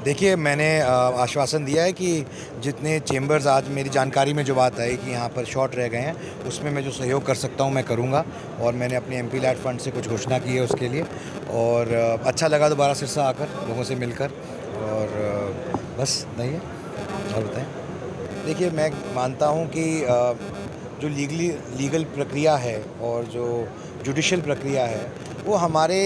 देखिए, मैंने आश्वासन दिया है कि जितने चेंबर्स आज मेरी जानकारी में जो बात आई कि यहाँ पर शॉर्ट रह गए हैं, उसमें मैं जो सहयोग कर सकता हूँ मैं करूँगा। और मैंने अपने एमपी लैड फंड से कुछ घोषणा की है उसके लिए। और अच्छा लगा दोबारा सिरसा आकर लोगों से मिलकर। और बस नहीं है। और बताएं। देखिए, मैं मानता हूँ कि जो लीगल प्रक्रिया है और जो जुडिशल प्रक्रिया है, वो हमारे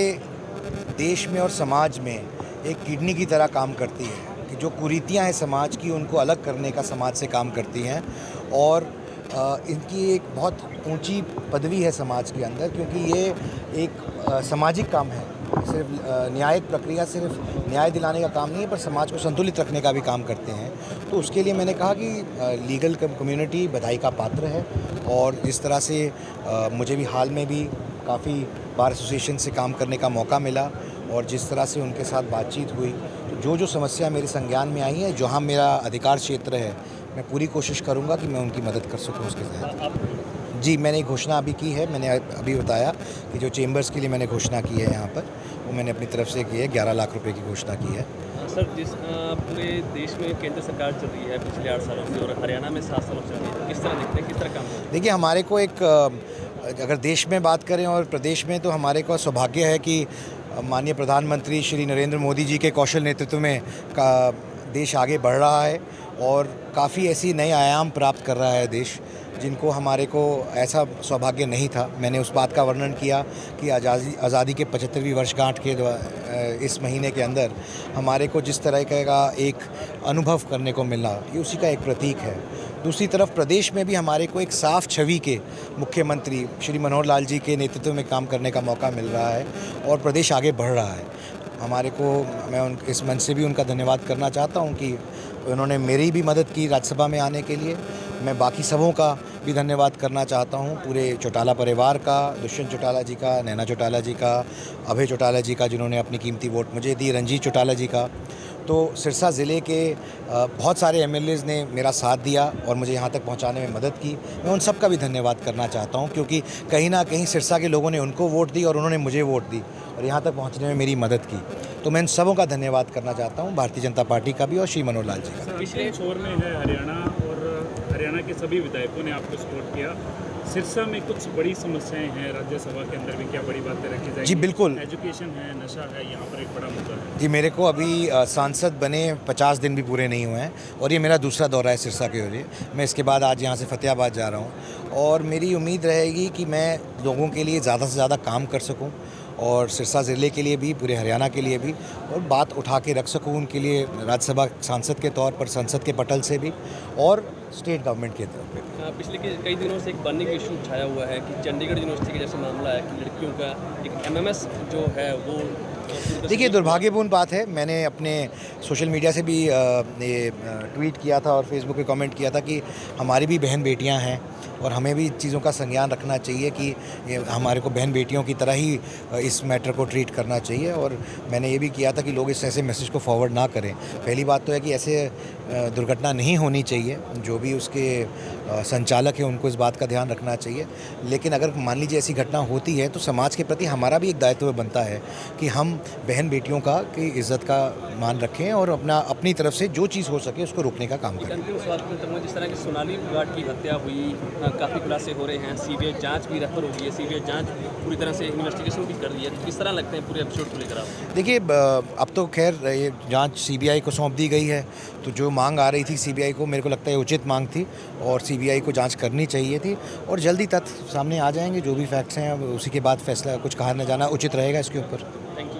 देश में और समाज में एक किडनी की तरह काम करती है कि जो कुरीतियाँ हैं समाज की, उनको अलग करने का समाज से काम करती हैं। और इनकी एक बहुत ऊंची पदवी है समाज के अंदर, क्योंकि ये एक सामाजिक काम है। सिर्फ न्यायिक प्रक्रिया सिर्फ न्याय दिलाने का काम नहीं है, पर समाज को संतुलित रखने का भी काम करते हैं। तो उसके लिए मैंने कहा कि लीगल कम्युनिटी बधाई का पात्र है। और जिस तरह से मुझे भी हाल में भी काफ़ी बार एसोसिएशन से काम करने का मौका मिला, और जिस तरह से उनके साथ बातचीत हुई, तो जो समस्या मेरे संज्ञान में आई है, जहाँ मेरा अधिकार क्षेत्र है, मैं पूरी कोशिश करूँगा कि मैं उनकी मदद कर सकूँ उसके तहत। जी, मैंने एक घोषणा अभी की है। मैंने अभी बताया कि जो चेंबर्स के लिए मैंने घोषणा की है यहाँ पर, वो मैंने अपनी तरफ से की है। 11 लाख रुपए की घोषणा की है। सर, जिस पूरे देश में केंद्र सरकार चल रही है पिछले 8 सालों से, और हरियाणा में 7 सालों से चल रही है, किस तरह देखते हैं, किस तरह काम कर रहे हैं? देखिए, हमारे को एक अगर देश में बात करें और प्रदेश में, तो हमारे को सौभाग्य है कि माननीय प्रधानमंत्री श्री नरेंद्र मोदी जी के कौशल नेतृत्व में का देश आगे बढ़ रहा है। और काफ़ी ऐसी नए आयाम प्राप्त कर रहा है देश, जिनको हमारे को ऐसा सौभाग्य नहीं था। मैंने उस बात का वर्णन किया कि आज़ादी के 75वीं वर्षगांठ के इस महीने के अंदर हमारे को जिस तरह का एक अनुभव करने को मिला, ये उसी का एक प्रतीक है। दूसरी तरफ प्रदेश में भी हमारे को एक साफ छवि के मुख्यमंत्री श्री मनोहर लाल जी के नेतृत्व में काम करने का मौका मिल रहा है, और प्रदेश आगे बढ़ रहा है। हमारे को, मैं इस मंच से भी उनका धन्यवाद करना चाहता हूं कि उन्होंने मेरी भी मदद की राज्यसभा में आने के लिए। मैं बाकी सबों का भी धन्यवाद करना चाहता हूं, पूरे चौटाला परिवार का, दुष्यंत चौटाला जी का, नैना चौटाला जी का, अभय चौटाला जी का, जिन्होंने अपनी कीमती वोट मुझे दी, रंजीत चौटाला जी का। तो सिरसा ज़िले के बहुत सारे एमएलएज़ ने मेरा साथ दिया और मुझे यहाँ तक पहुँचाने में मदद की। मैं उन सब का भी धन्यवाद करना चाहता हूँ, क्योंकि कहीं ना कहीं सिरसा के लोगों ने उनको वोट दी और उन्होंने मुझे वोट दी और यहाँ तक पहुँचने में मेरी मदद की। तो मैं इन सबों का धन्यवाद करना चाहता हूँ, भारतीय जनता पार्टी का भी और श्री मनोहर लाल जी का। पिछले छोर में है हरियाणा, और हरियाणा के सभी विधायकों ने आपको सपोर्ट किया। सिरसा में कुछ बड़ी समस्याएं हैं, राज्यसभा के अंदर भी क्या बड़ी बातें रखी जाएंगी? जी बिल्कुल। एजुकेशन है, नशा है, यहाँ पर एक बड़ा मुद्दा है। जी, मेरे को अभी सांसद बने 50 दिन भी पूरे नहीं हुए हैं, और ये मेरा दूसरा दौरा है सिरसा के लिए। मैं इसके बाद आज यहाँ से फतेहाबाद जा रहा हूँ, और मेरी उम्मीद रहेगी कि मैं लोगों के लिए ज़्यादा से ज़्यादा काम कर सकूँ, और सिरसा ज़िले के लिए भी, पूरे हरियाणा के लिए भी, और बात उठा के रख सकूँ उनके लिए राज्यसभा सांसद के तौर पर, संसद के पटल से भी, और स्टेट गवर्नमेंट की तरफ भी। पिछले कई दिनों से एक बर्निंग इशू उठाया हुआ है कि चंडीगढ़ यूनिवर्सिटी के जैसे मामला है कि लड़कियों का एक एमएमएस जो है वो। देखिए, दुर्भाग्यपूर्ण बात है। मैंने अपने सोशल मीडिया से भी ये ट्वीट किया था और फेसबुक पे कमेंट किया था कि हमारी भी बहन बेटियां हैं, और हमें भी चीज़ों का संज्ञान रखना चाहिए कि ये हमारे को बहन बेटियों की तरह ही इस मैटर को ट्रीट करना चाहिए। और मैंने ये भी किया था कि लोग इस ऐसे मैसेज को फॉरवर्ड ना करें। पहली बात तो है कि ऐसे दुर्घटना नहीं होनी चाहिए। जो भी उसके संचालक हैं, उनको इस बात का ध्यान रखना चाहिए। लेकिन अगर मान लीजिए ऐसी घटना होती है, तो समाज के प्रति हमारा भी एक दायित्व बनता है कि हम बहन बेटियों की इज्जत का मान रखें, और अपनी तरफ से जो चीज़ हो सके उसको रोकने का काम करें। अंतिम सवाल करूँगा, जिस तरह की सोनाली गार्ड की हत्या हुई, काफ़ी खुलासे हो रहे हैं, सीबीआई जांच भी रेफर हो गई है, सीबीआई जांच पूरी तरह से इन्वेस्टिगेशन भी कर रही है, तो किस तरह लगते हैं पूरे एपिसोड को लेकर आप? देखिए, अब तो खैर ये जांच सीबीआई को सौंप दी गई है, तो जो मांग आ रही थी सीबीआई को, मेरे को लगता है उचित मांग थी, और सीबीआई को जांच करनी चाहिए थी, और जल्दी तथ्य सामने आ जाएंगे। जो भी फैक्ट्स हैं, अब उसी के बाद फैसला, कुछ कहा न जाना उचित रहेगा इसके ऊपर।